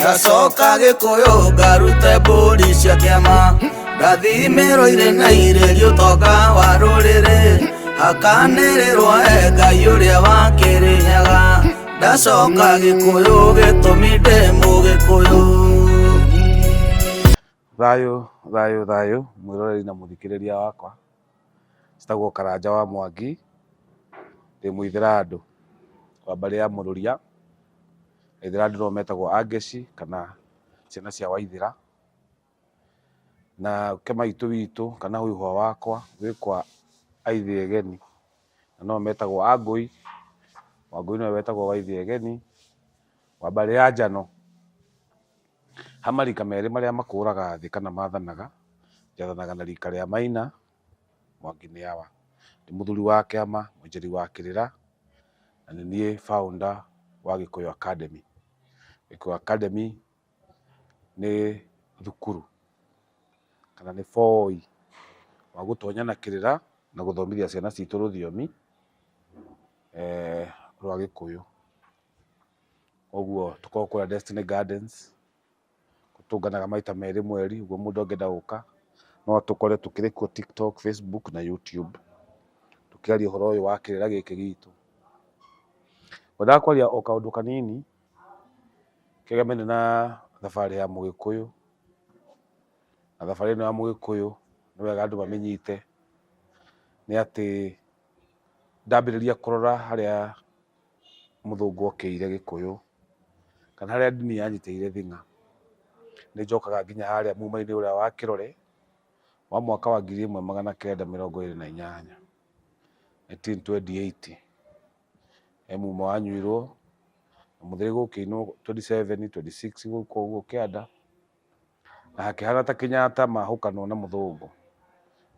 Ndacoka Gikuyu ngarute mbũri cia kĩama, ndathimĩrwo na iregi ũtonga wa rũrĩrĩ, hakanĩrĩrwo Ngai ũrĩa wakĩrĩnyaga. Ndacoka Gikuyu gĩtũmi ndĩ Mũgĩkũyũ. Thayũ mwĩroreri na mũthikĩrĩria wakwa, njĩtagwo Karanja wa Mwangi, ndĩ Mũithĩrandũ wa mbarĩ ya Mũrũria. Aithĩrandũ no metagwo Angeci kana ciana cia Waithĩra, na Kĩmaitũ witũ kana Hũihũa wakwa gwĩkwa Aithĩegeni, na no metagwo Angũi. Wangũi nĩwe wetagwo Waithĩegeni wa mbarĩ ya Njano. Ha marika merĩ marĩa makũraga thĩ kana mathanaga, njathanaga na rika rĩa Maina Mwangi Nĩawa. Ndĩ mũthuri wa kĩama, mũnjĩri wa kĩrĩra, na nĩ niĩ founder wa Gĩkũyũ Academy. Gĩkũyũ Academy nĩ thukuru kana nĩ boi wa gũtonya na kĩrĩra na gũthomithia ciana citũ rũthiomi rwa Gĩkũyũ. Ũguo tũkoragwo kũrĩa Destiny Gardens, tũnganaga maita merĩ mweri. Ũguo mũndũ angĩenda gũka no tũkore tũkĩrĩ kuo TikTok, Facebook na YouTube, tũkĩaria ũhoro ũyũ wa kĩrĩra gĩkĩ gitũ. Ngwendaga kwaria o kaũndũ kanini kegemene na thabarĩ ya Mũgĩkũyũ, na thabarĩ ĩno ya Mũgĩkũyũ nĩ wega andũ mamĩnyite, nĩ atĩ ndambĩrĩria kũrora harĩa mũthũngũ okĩire Gĩkũyũ kana harĩa ndini yanyitĩire thing'a, nĩ njokaga nginya harĩa muma-inĩ ũrĩa wa Kĩrore wa mwaka wa 1928, 1928. Muma wanyuirwo na mũthĩrĩ gũkĩinwo 27, 26 gũkũ ũguo kĩanda, na hakĩhana ta Kĩnyatta mahũkanwo na mũthũngũ,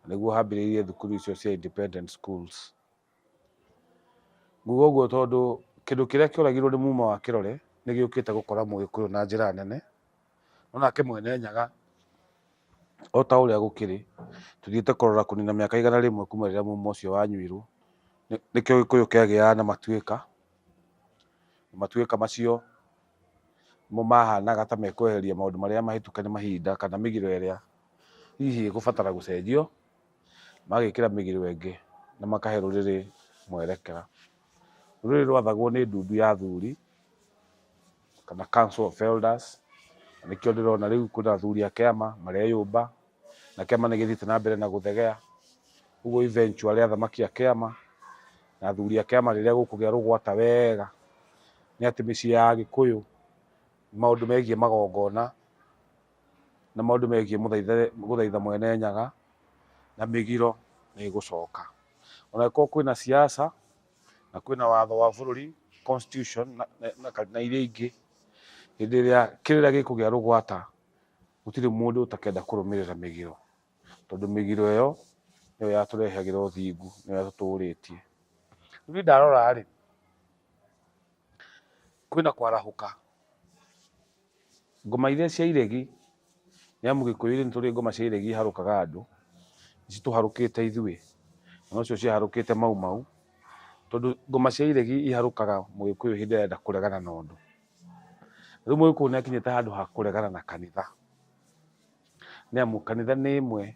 nĩguo hambĩrĩirie thukuru icio cia independent schools. Nguga ũguo tondũ kĩndũ kĩrĩa kĩoragirwo nĩ muma wa Kĩrore nĩ gĩũkĩte gũkora Mũgĩkũyũ na njĩra nene, no nake mwene Nyaga o ta ũrĩa gũkĩrĩ, tũthiĩte kũrora kũnina mĩaka 100 kuma rĩrĩa muma ũcio wanyuirwo, nĩkĩo Gĩkũyũ kĩagĩaga na matuĩka. Matuĩka macio mo mahanaga ta mekweheria maũndũ marĩa mahĩtũke nĩ mahinda kana mĩgiro ĩrĩa hihi ĩgũbatara gũcenjio, magĩkĩra mĩgiro ĩngĩ na makahe rũrĩrĩ mwerekera. Rũrĩrĩ rwathagwo nĩ ndundu ya athuri kana Council of Elders, nĩkĩo ndĩrona rĩu kwĩna athuri a kĩama mareyũmba na kĩama nĩ gĩthiĩte na mbere na gũthegea. Ũguo eventually athamaki a kĩama na athuri a kĩama rĩrĩa gũkũgĩa rũgwata wega, nĩ atĩ mĩciĩ ya Gĩkũyũ maũndũ megiĩ magongona na maũndũ megiĩ gũthaitha mwene Nyaga na mĩgiro nĩ ĩgũcoka. Ona gũkorwo kwĩna siasa na kwĩna watho wa bũrũri constitution na iria ingĩ, hĩndĩ ĩrĩa kĩrĩra gĩkũgĩa rũgwata gũtirĩ mũndũ ũtakenda kũrũmĩrĩra mĩgiro, tondũ mĩgiro ĩyo nĩyo yatũrehagĩra ũthingu, nĩyo yatũtũrĩtie. Rĩu ndarora-rĩ, kwĩna kwarahũka ngoma iria cia iregi, nĩamu Gĩkũyũ-inĩ nĩ tũrĩ ngoma cia iregi iharũkaga andũ, ici tũharũkĩte ithuĩ, na nocio ciaharũkĩte Mau, tondũ ngoma cia iregi iharũkaga Mũgĩkũyũ hĩndĩ ĩrĩa arenda kũregana na ũndũ. Rĩu Mũgĩkũyũ nĩ akinyĩte handũ ha kũregana na kanitha, nĩamu kanitha nĩ ĩmwe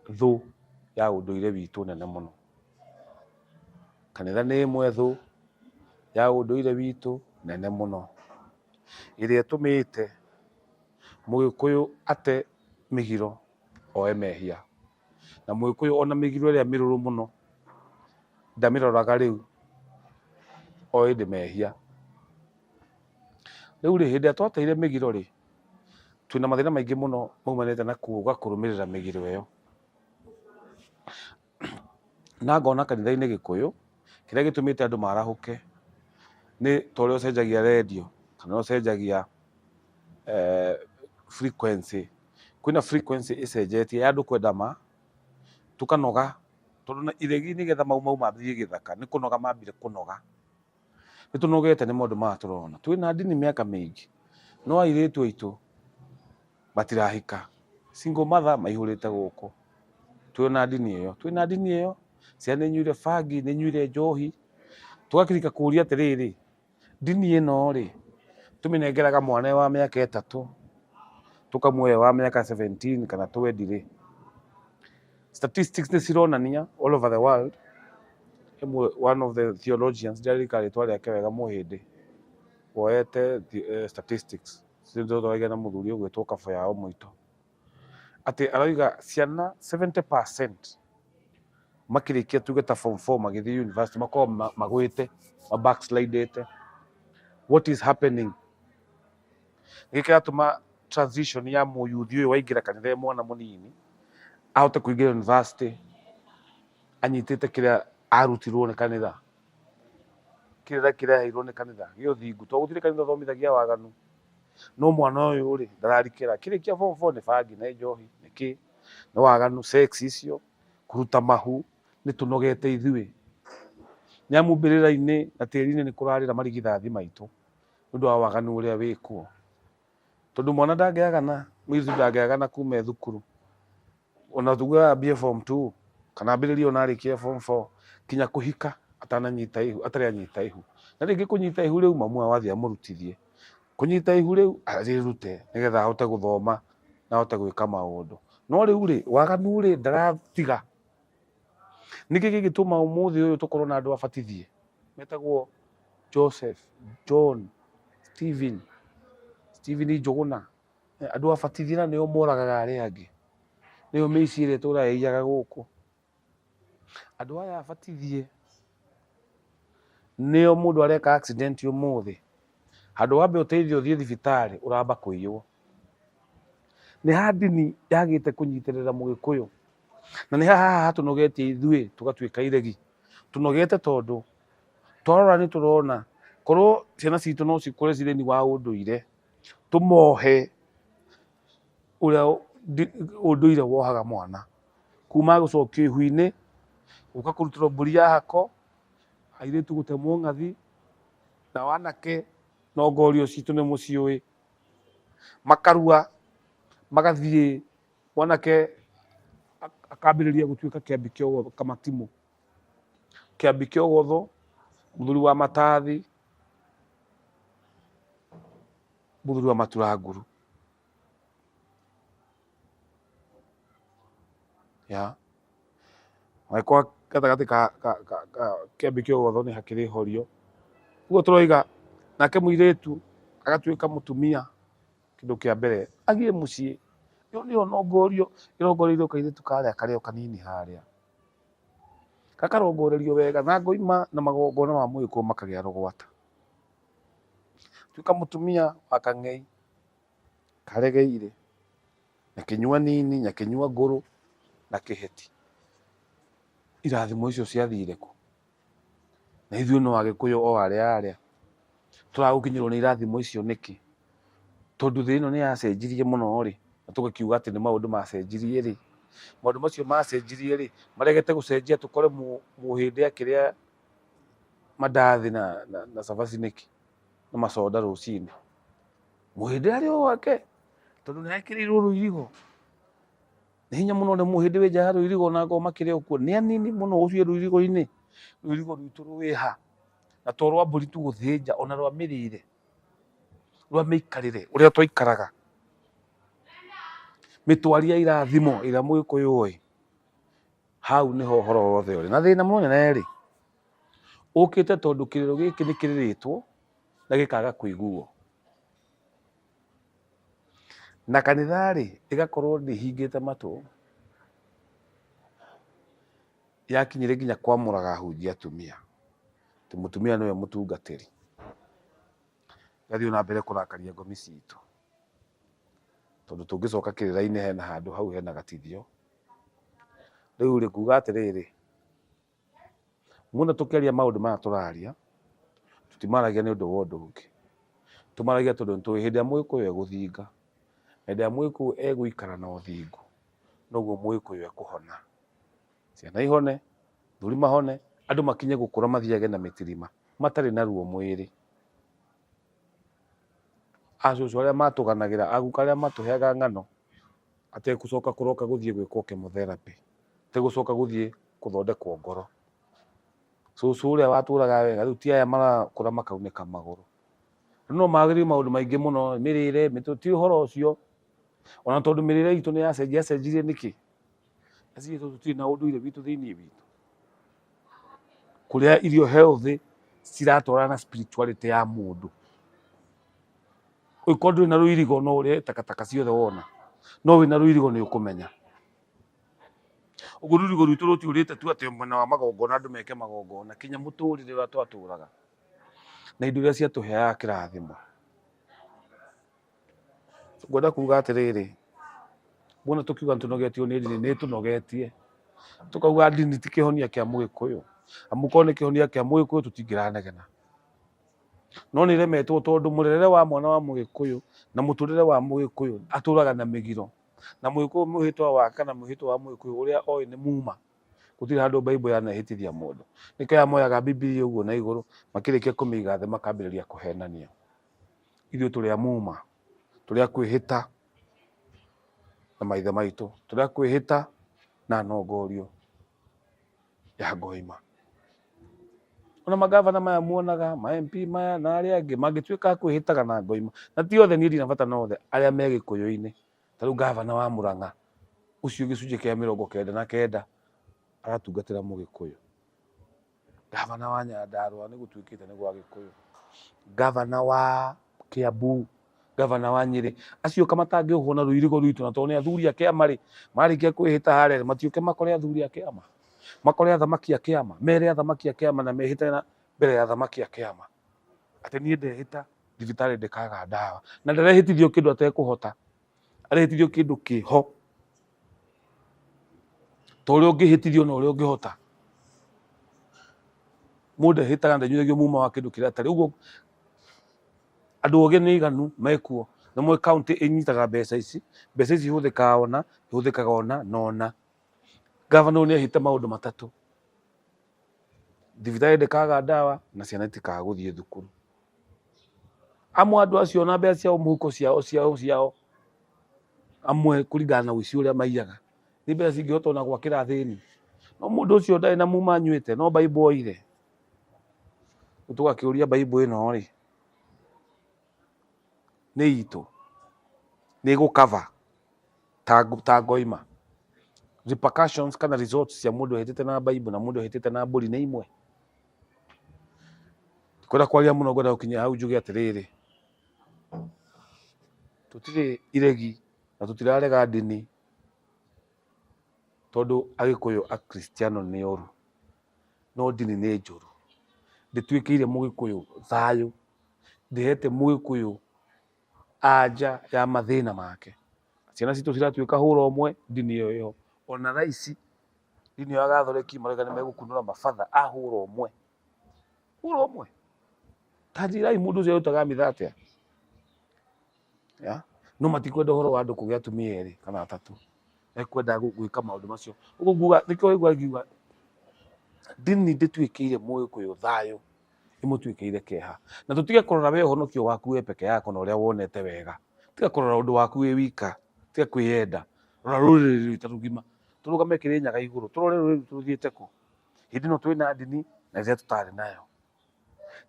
thũ ya ũndũire witũ nene mũno. Kanitha nĩ ĩmwe thũ ya ũndũire witũ nene mũno, ĩrĩa ĩtũmĩte Mũgĩkũyũ ate mĩgiro oe mehia, na Mũgĩkũyũ ona mĩgiro ĩrĩa mĩrũrũ mũno ndamĩroraga rĩu, o ĩndĩ mehia. Rĩu-rĩ, hĩndĩ ĩrĩa twateire mĩgiro-rĩ, twĩna mathĩna maingĩ mũno maumanĩte na kuga kũrũmĩrĩra mĩgiro ĩyo. Na ngona kanitha-inĩ Gĩkũyũ kĩrĩa gĩtũmĩte andũ marahũke nĩ ta ũrĩa ũcenjagia redio kana ũcenjagia frequency. Kwĩna frequency ĩcenjetie ya andũ kwenda ma tũkanoga, tondũ na iregi nĩgetha mau mathiĩ gĩthaka nĩ kũnoga mambire kũnoga. Nĩ tũnogete nĩ maũndũ maya tũrona. Twĩna ndini mĩaka mĩingĩ no airĩtu aitũ matirahika, single mother maihũrĩte gũkũ. Twĩna ndini ĩyo, ciana nĩ inyuire bangi, nĩ inyuire njohi, tũgakĩrika kũria atĩrĩrĩ, ndini ĩno rĩ tũmĩnengeraga mwana wa mĩaka 3 tukamuoya wa mĩaka 17 kana 20 rĩ. Statistics nĩ cironania all over the world. One of the theologians ndirarika rĩtwa rĩake wega Mũhĩndĩ woete statistics cindothoragia na mũthuri ũgwĩtwo Kabuyao Mũito atĩ arauga ciana 70% makĩrĩkia tuge ta form 4 magĩthiĩ university makorwo magwĩte backslidete. What is happening? Gĩkĩratũma transition ya mũyuthi ũyũ waingĩra kanitha mwana mũnini ahote kũingĩra university anyitĩte kĩrĩa arutirwo nĩ kanitha, kĩrĩa aheirwo nĩ kanitha gĩũthingu. To gũtirĩ kanitha thomithagia waganu, no mwana ũyũ rĩ ndararikĩra kĩrĩkia form 4 nĩ bangi na njohi nĩkĩ nĩ waganu, sex icio, kũruta mahu nĩ tũnogete ithuĩ. Nĩamu mbĩrĩra-inĩ na tĩri-inĩ nĩ kũrarĩra marigithathi maitũ nĩ ũndũ wa waganu ũrĩa wĩkuo. Tondũ mwana ndangĩagana, mũirĩtu ndangĩagana kuma thukuru, ona tuge ambie form 2 kana ambĩrĩrie ona arĩkie form 4 kinya kũhika atananyita ihu, atarĩ anyita ihu. Na rĩngĩ kũnyita ihu rĩu mamu wathiĩ amũrutithie, kũnyita ihu rĩu arĩrute nĩgetha ahote gũthoma na ahote gwĩka maũndũ. No rĩu rĩ waganu rĩ ndaratiga. Nĩkĩ gĩgĩtũma ũmũthĩ ũyũ tũkorwo na andũ abatithie metagwo Joseph, John, Stephen Njũgũna, andũ abatithie na nĩo moragaga arĩa angĩ, nĩyo mĩici ĩrĩa ĩtũũraga ĩiyaga gũkũ. Andũ aya abatithie nĩo mũndũ areka accident ũmũthĩ, handũ wambe ũteithio ũthiĩ thibitarĩ ũramba kũiywo. Nĩ ha ndini yagĩte kũnyitĩrĩra Mũgĩkũyũ, na nĩ haha tũnogetie ithuĩ tũgatuĩka iregi. Tũnogete tondũ twarora nĩ tũrona korwo ciana citũ no cikũre cirĩ ni wa ũndũire, tũmohe ũrĩa ũndũire wohaga mwana kuma gũcokio ihu-inĩ gũka kũrutĩrwo mbũri ya hako, airĩtu gũtemwo ng'athi na wanake no ngorio citũ nĩ mũciũĩ, makarua magathiĩ mwanake akambĩrĩria gũtuĩka kĩambi kĩa ũgotho, kamatimũ kĩambi kĩa ũgotho, mũthuri wa matathi, mũthuri wa maturanguru. Angĩkorwo gatagatĩ ka kĩambi kĩa ũgotho nĩ hakĩrĩ horio, ũguo tũroiga nake mũirĩtu agatuĩka mũtumia, kĩndũ kĩa mbere agĩe mũciĩ. Nĩyo nongorio ĩrongoreirio kairĩtu karĩa karĩ o kanini harĩa, gakarongorerio wega na ngoima na magongona ma Mũgĩkũyũ makagĩa rũgwata. Tuĩka mũtumia wa kang'ei karegeire, nyakĩnyua nini, nyakĩnyua ngũrũ na kĩheti. Irathimo icio ciathire kũ? Na ithuĩ no Agĩkũyũ o arĩa tũragũkinyĩrwo nĩ irathimo icio nĩkĩ? Tondũ thĩ ĩno nĩ yacenjirie mũno rĩ, na tũgakiuga atĩ nĩ maũndũ macenjirie rĩ. Maũndũ macio macenjirie rĩ, maregete gũcenjia tũkore Mũhĩndĩ akĩrĩa mandathi na cabaci nĩkĩ na macoda rũcinĩ. Mũhĩndĩ arĩ o wake tondũ nĩ ekĩrĩirwo rũirigo. Nĩ hinya mũno nĩ Mũhĩndĩ wĩ nja ya rũirigo na ngoma kĩrĩa ũkuo nĩ anini mũno ũcio rũirigo-inĩ. Rũirigo rwitũ rwĩha na to rwa mbũri tu gũthĩnja, ona rwa mĩrĩre, rwa mĩikarĩre ũrĩa twaikaraga, mĩtwarĩre ya irathimo ĩrĩa Mũgĩkũyũ oĩ. Hau nĩho ũhoro wothe ũrĩ na thĩna mũnene rĩ, ũkĩte tondũ kĩrĩro gĩkĩ nĩ kĩrĩrĩtwo na gĩkaga kũiguo. Na kanitha rĩ ĩgakorwo ndĩhingĩte matũ, yakinyĩre nginya kwamũraga ahunjia atumia, atĩ mũtumia nĩwe mũtungatĩri. Gathiĩ na mbere kũrakaria ngomi citũ, tondũ tũngĩcoka kĩrĩra-inĩ hena handũ hau hena gatithio. Rĩu rĩ kuga atĩrĩrĩ, mũno tũkĩaria maũndũ maya tũraria, tũtimaragia nĩ ũndũ wa ũndũ ũngĩ, tũmaragia tondũ nĩtũĩ hĩndĩ ĩrĩa Mũgĩkũyũ egũthinga, hĩndĩ ĩrĩa Mũgĩkũyũ egũikara na ũthingu, noguo Mũgĩkũyũ ekũhona. Ciana ihone, athuri mahone, andũ makinye gũkũra mathiage na mĩtirima matarĩ na ruo mwĩrĩ. Acũcũ arĩa matũganagĩra, aguka arĩa matũheaga ng'ano, ategũcoka kũroka gũthiĩ gwĩkwo chemotherapy, ategũcoka gũthiĩ gũthondekwo ngoro. Cucu uria waturaga wega riu ti aya marakura makaunĩka magũrũ. No magĩrĩire maũndũ maingĩ mũno, mĩrĩre, ti ũhoro ũcio. Ona tondũ mĩrĩre itũ nĩ yacenjirie nĩkĩ? Aciari tũtirĩ na ũndũire witũ thĩinĩ witũ. Kũrĩa irio healthy ciratwarana na spirituality ya mũndũ. Ũngĩkorwo ndũrĩ na rũirigo no ũrĩe takataka ciothe wona. No wĩna rũirigo nĩ ũkũmenya. Ũguo rũirigo rwitũ rũtiũrĩte tu atĩ mwena wa magongona andũ meke magongona, kinya mũtũrĩre ũrĩa twatũraga na indo iria ciatũheaga kĩrathimo. Ngwenda kuuga atĩrĩrĩ, wona tũkiuga nĩtũnogetio nĩ ndini, nĩtũnogetie. Tũkauga ndini ti kĩhonia kĩa Mũgĩkũyũ. Amu korwo nĩ kĩhonia kĩa Mũgĩkũyũ tũtingĩranegena. No nĩ remetwo tondũ mũrerere wa mwana wa Mũgĩkũyũ na mũtũrĩre wa Mũgĩkũyũ atũraga na mĩgiro. Na Mũgĩkũyũ mwĩhĩtwa wake kana mwĩhĩtwa wa Mũgĩkũyũ ũrĩa oĩ nĩ muma. Gũtirĩ handũ Bible yanahĩtithia mũndũ. Nĩkĩo aya moyaga Bibilia ũguo na igũrũ, makĩrĩkia kũmĩiga thĩ makambĩrĩria kũhenania. Ithuĩ tũrĩ a muma, tũrĩ a kwĩhĩta na maithe maitũ, tũrĩ a kwĩhĩta na nongorio ya Ngoima. Ona magavana maya muonaga, ma MP maya na arĩa angĩ mangĩtuĩka kwĩhĩtaga na Ngoima. Na ti othe niĩ ndina bata na othe arĩa me Gĩkũyũ-inĩ. Ta rĩu gavana wa Mũrang'a ũcio gĩcunjĩ kĩa 99 aratungatĩra Mũgĩkũyũ. Gavana wa Nyandarũa nĩ gũtuĩkĩte nĩ gwa Gĩkũyũ. Gavana wa Kiambu, gavana wa Nyĩrĩ, acio matangĩohwo na rũirigo rwitũ na tondũ nĩ athuri a kĩama rĩ, marĩkia kwĩhĩta harĩa matiũke makore athuri a kĩama, makore athamaki a kĩama, mere athamaki a kĩama na mehĩte na mbere ya athamaki a kĩama atĩ niĩ ndehĩta thibitarĩ ndĩkaga ndawa. Na ndarehĩtithio kĩndũ atekũhota, arehĩtithio kĩndũ kĩho ta ũrĩa ũngĩhĩtithio na ũrĩa ũngĩhota. Mũndũ ehĩtaga ndanyuithagio muma wa kĩndũ kĩrĩa atarĩ. Ũguo andũ ogĩ nĩ aiganu mekuo na mwe kaunti ĩnyitaga mbeca ici ihũthĩkaga ona na ona. Gavana ũyũ nĩ ehĩte maũndũ matatũ: thibitarĩ ndĩkaga ndawa na ciana itikaga gũthiĩ thukuru. Amwe andũ acio na mbeca ciao mũhuko ciao amwe kũringana na ũici ũrĩa maiyaga nĩ mbeca cingĩhota ona gwakĩra thĩni. No mũndũ ũcio ndarĩ na muma anyuĩte, no Bible oire. Tũgakĩũria Bible ĩno rĩ, nĩ itũ, nĩ gũcover ta Ngoima repercussions kana results cia mũndũ ehĩtĩte na Bible na mũndũ ehĩtĩte na mbũri nĩ imwe? Kwenda kwaria mũno ngwenda gũkinya hau njuge atĩrĩrĩ, tũtirĩ iregi na tũtirarega ndini tondũ Agĩkũyũ Akristiano nĩ oru, no ndini nĩ njũru. Ndĩtuĩkĩire Mũgĩkũyũ thayũ, ndĩhete Mũgĩkũyũ anja ya mathĩna make. Ciana citũ ciratuĩka hũra ũmwe, ndini ĩyo ĩho. Ona thaa ici ndini ya Gathoreki marauga nĩ megũkunũra mabatha a hũra ũmwe. Hũra ũmwe tanjirai mũndũ ũcio arutaga mitha atĩa? No matikwenda ũhoro wa andũ kũgĩa atumia erĩ kana atatũ, ekwenda gwĩka maũndũ macio. Ũguo nguga nĩkĩo waigua ngiuga ndini ndĩtuĩkĩire Mũgĩkũyũ thayũ, ĩmũtuĩkĩire kĩeha. Na tũtige kũrora we ũhonokio waku we peke yako na ũrĩa wonete wega. Tiga kũrora ũndũ waku wĩ wika, tiga kwĩyenda, rora rũrĩrĩ rwitũ rũgima. Tũrũgame Kĩrĩnyaga igũrũ, tũrore rũrĩrĩ rwitũ rũthiĩte kũ. Hĩndĩ ĩno twĩna ndini na rĩrĩa tũtarĩ nayo.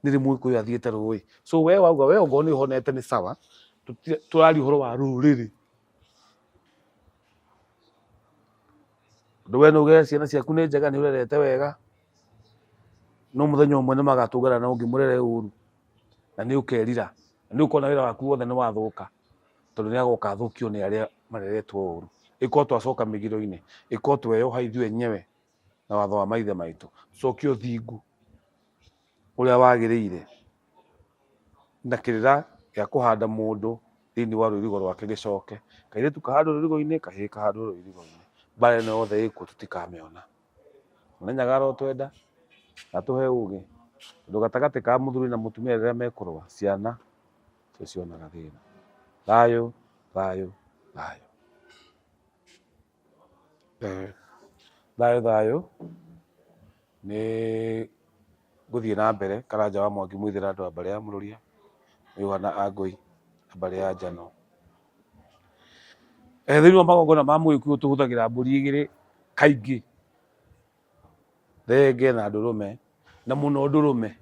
Nĩ rĩ Mũgĩkũyũ athiĩte rũĩ? So we wauga we ongorwo nĩ ũhonete nĩ sawa, tũraria ũhoro wa rũrĩrĩ. Ũndũ we no uge ciana ciaku nĩ njega, nĩ ũrerete wega, no mũthenya ũmwe nĩ magatũngana na ũngĩ mũrere ũru na nĩ ũkerira, na nĩ ũkona wĩra waku wothe nĩ wathũka tondũ nĩ agoka athũkio nĩ arĩa mareretwo ũru. Ĩkorwo twacoka mĩgiro-inĩ, ĩkorwo tweyoha ithuĩ enyewe na watho wa maithe maitũ, tũcokie ũthingu ũrĩa wagĩrĩire na kĩrĩra gĩa kũhanda mũndũ thĩinĩ wa rũirigo rwake gĩcoke. Kairĩtu kahandwo rũirigo-inĩ, kahĩĩ kahandwo rũirigo-inĩ. Mbara ĩno yothe ĩkuo tũtikamĩona. Mũnenyaga arotwenda na tũhe ũgĩ tondũ gatagatĩ ka mũthuri na mũtumia rĩrĩa mekũrũa, ciana cio cionaga thĩna. Thayũ, thayũ, thayũ. Thayũ, thayũ nĩ ngũthiĩ na mbere. Karanja wa Mwangi Mũithĩra, andũ a mbarĩ ya Mũrũria, Yohana Angũi a mbarĩ ya Njano. Thĩinĩ wa magongona ma Mũgĩkũyũ tũhũthagĩra mbũri igĩrĩ kaingĩ, thenge na ndũrũme, na muno ndurume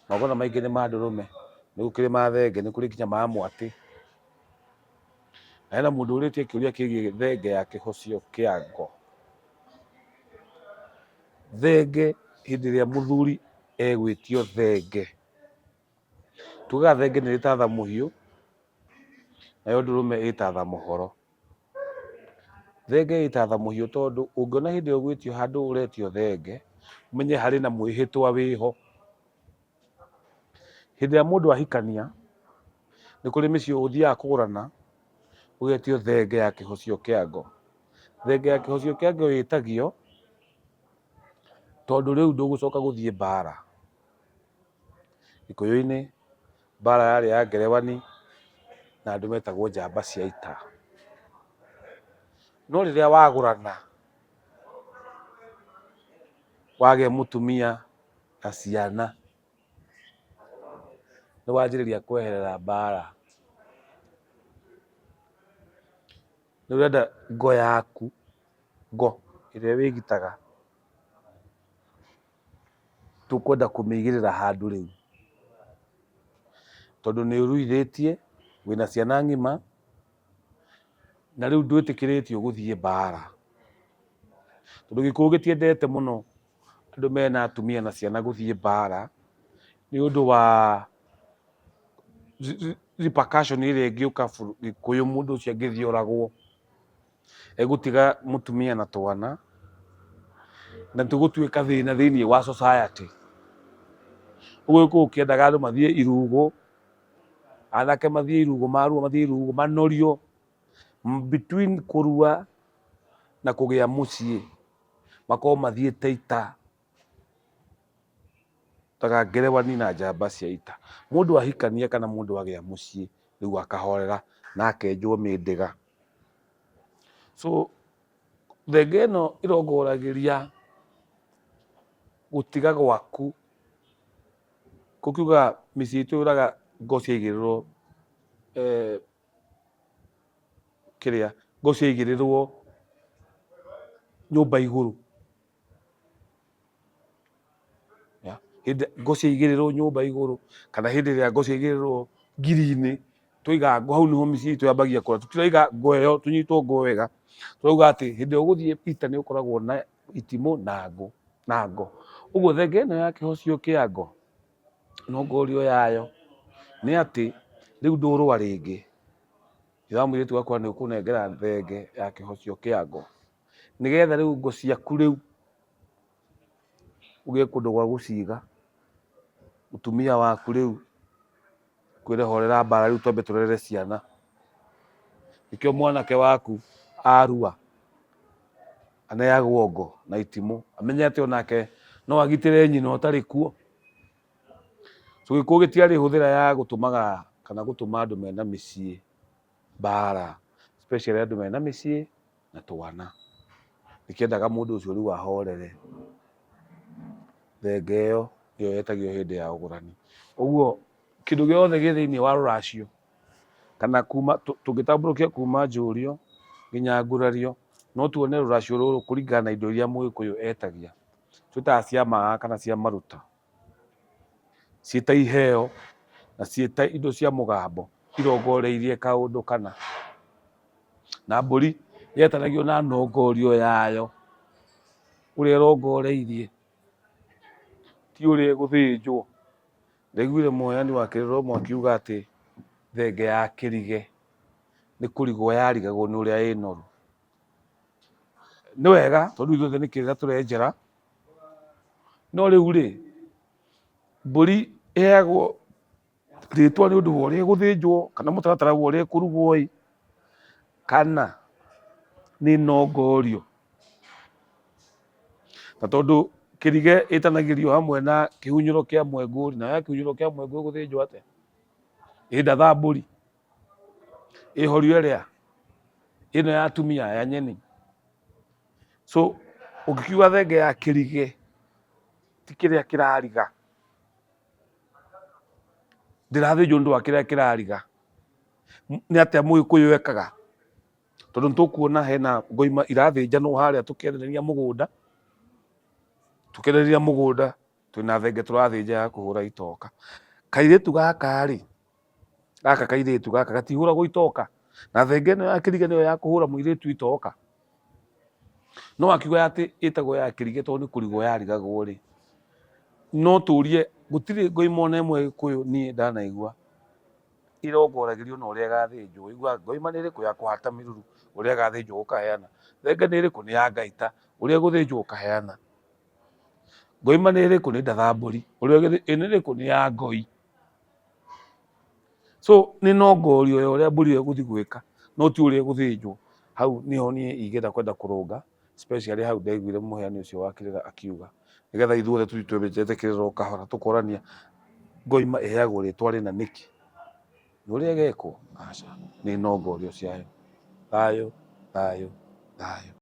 magona maingi ni ma ndurume ni gukiri ma thenge ni kuri kinya ma mwati na hena mundu uritie kiuria kigie thenge ya kihocio kia ngo. Thenge hindi iria muthuri egwitio thenge tugaga thenge ni ritatha muhiu nayo ndurume itatha muhoro. Thenge itatha muhiu tondu ungiona hindi iyo gwitio handu uretio thenge umenye hari na mwihitwa wiho. Hindi ya mundu ahikania ni kuri micii uthiaga kugurana ugetio thenge ya kihocio kia ngo. Thenge ya kihocio kia ngo yitagio tondu riu ndugucoka guthie mbara. Gikuyu-ini mbara yari ya ngerebani na andu metagwo njamba cia ita. No riria wagurana wagĩa mutumia na ciana ni wanjĩrĩria kweherera mbara. Nĩ ũrenda ngo yaku, ngo ĩrĩa wĩgitaga tũkwenda kũmĩigĩrĩra handũ rĩu tondũ nĩ ũruithĩtie wĩna ciana ng'ima na rĩu ndwĩtĩkĩrĩtio gũthiĩ mbara tondũ Gĩkũyũ gĩtiendete mũno andũ mena atumia na ciana gũthiĩ mbara nĩ ũndũ wa repercussion ĩrĩa ĩngĩũka Gĩkũyũ mũndũ ũcio angĩthiĩ oragwo egũtiga mutumia na twana na tũgũtuĩka thĩna thĩinĩ wa society. Ũguo Gĩkũyũ kĩendaga andũ mathiĩ irugo, anake mathiĩ irugo, marua mathiĩ irugo, manorio between kũrua na kũgĩa mũciĩ makorwo mathiĩte ita taga ngerebani na njamba cia ita. Mũndũ ahikania kana mũndũ agĩa mũciĩ rĩu akahorera na akenjwo mĩndĩga. So thenge ĩno ĩrongoragĩria gũtiga gwaku. Gũkiuga mĩciĩ itũ yũraga ngo ciaigĩrĩrwo kĩrĩa, ngo ciaigĩrĩrwo nyũmba igũrũ. Ngo ciaigĩrĩrwo nyũmba igũrũ kana hĩndĩ ĩrĩa ngo ciaigĩrĩrwo ngiri-inĩ twaiga ngo hau nĩho mĩciĩ itũ yambagia kũra. Tũtiraiga ngo ĩyo tũnyitwo ngo wega turauga atĩ hĩndĩ ĩrĩa ũgũthiĩ ita nĩ ũkoragwo na itimũ na ngo. Ũguo thenge ĩno ya kĩhocio kĩa ngo nongorio yayo nĩ atĩ rĩu ndũrũa rĩngĩ. Ithe wa mũirĩtu wakwa nĩ ũkũnengera thenge ya kĩhocio kĩa ngo nĩgetha rĩu ngo ciaku rĩu ũgĩe kũndũ gwa gũciga. Mũtumia waku rĩu kwĩre horera mbara rĩu twambe tũrere ciana. Nĩkĩo mwanake waku arua aneagwo ngo na itimũ amenye atĩ onake no agitĩre nyina ũtarĩ kuo. So Gĩkũyũ gĩtiarĩ hũthĩra ya gũtũmaga kana gũtũma andũ mena mĩciĩ mbara, especially andũ mena mĩciĩ na twana. Nĩkĩendaga mũndũ ũcio rĩu ahorere. Thenge ĩyo nĩyo yetagio hĩndĩ ya ũgũrani. Ũguo kĩndũ gĩothe gĩ thĩinĩ wa rũracio kana tũngĩtambũrũkia kuma njũrio nginya ngurario no tuone rũracio rũrũ kũringana na indo iria Mũgĩkũyũ etagia. Twĩtaga cia maga kana cia maruta, ciĩta iheo na ciĩta indo cia mũgambo irongoreirie kaũndũ kana. Na mbũri yetanagio na nongorio yayo ũrĩa ĩrongoreirie ti ũrĩa ĩgũthĩnjwo. Ndaiguire mũheani wa kĩrĩro ũmwe akiuga atĩ thenge ya kĩrige nĩ kũrigwo yarigagwo nĩ ũrĩa ĩ noru. Nĩ wega tondũ ithuothe nĩ kĩrĩra tũrenjera no rĩu rĩ mbũri ĩheagwo rĩtwa nĩ ũndũ wa ũrĩa ĩgũthĩnjwo kana mũtaratara wa ũrĩa ĩkũrugwo kana nĩ nongorio. Na tondũ kĩrige ĩtanagĩrio hamwe na kĩhunyũro kĩa mwengũri, na ya kĩhunyũro kĩa mwengũri gũthĩnjwo atĩa? Ndatha-mbũri ĩhorio ĩrĩa ĩno ya atumia ya nyeni. So ũngĩkiuga thenge ya kĩrige ti kĩrĩa kĩrariga, ndĩrathĩnjwo nĩũndũ wa kĩrĩa kĩrariga. Nĩ atĩa Mũgĩkũyũ ekaga? Tondũ nĩtũkuona hena ngo irathĩnjanwo harĩa tũkĩendereria mũgũnda twina thenge tũrathĩnja ya kũhũra itoka. Kairĩtu gaka rĩ, gaka kairĩtu gaka gatihũragwo itoka, na thenge ĩno ya kĩriga nĩyo ya kũhũra mũirĩtu itoka. No akiuga atĩ ĩtagwo ya kĩriga tondũ nĩ kũrigwo yarigagwo rĩ, no tũrie gũtirĩ ngoima ona ĩmwe Gĩkũyũ niĩ ndanaigua irongoragĩrio na ũrĩa ĩgathĩnjwo. Igua ngoima nĩ ĩrĩkũ ya kũhata mĩruru ũrĩa ĩgathĩnjwo ũkaheana, thenge nĩ ĩrĩkũ nĩ ya ngaita ũrĩa ĩgũthĩnjwo ũkaheana, ngoima nĩ ĩrĩkũ nĩ ndathambũri ũrĩa nĩ ĩrĩkũ nĩ ya ngoi. So nĩ nongorio ya ũrĩa mbũri ĩyo ĩgũthiĩ gwĩka, no ti ũrĩa ĩgũthĩnjwo. Hau niho niĩ ingĩenda kwenda kũrũnga, especially hau ndaiguire mũheani ũcio wa kĩrĩra akiuga, nĩgetha ithuothe tũthiĩ twĩhĩnjĩte kĩrĩra o kahora, tũkorania ngoima ĩheagwo rĩtwa rĩna nĩkĩ, nĩ ũrĩa ĩgekwo. Aca, nĩ nongorio ciayo. Thayũ, thayũ, thayũ.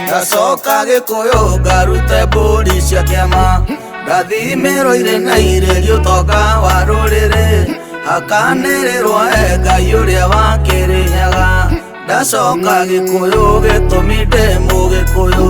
Ndacoka Gĩkũyũ ngarute mbũri cia kĩama, ndathimĩrwo irĩ na irĩrio ũtonga wa rũrĩrĩ, hakanĩrĩrwo Ngai ũrĩa wa Kĩrĩnyaga. Ndacoka Gĩkũyũ gĩtũmi ndĩ Mũgĩkũyũ.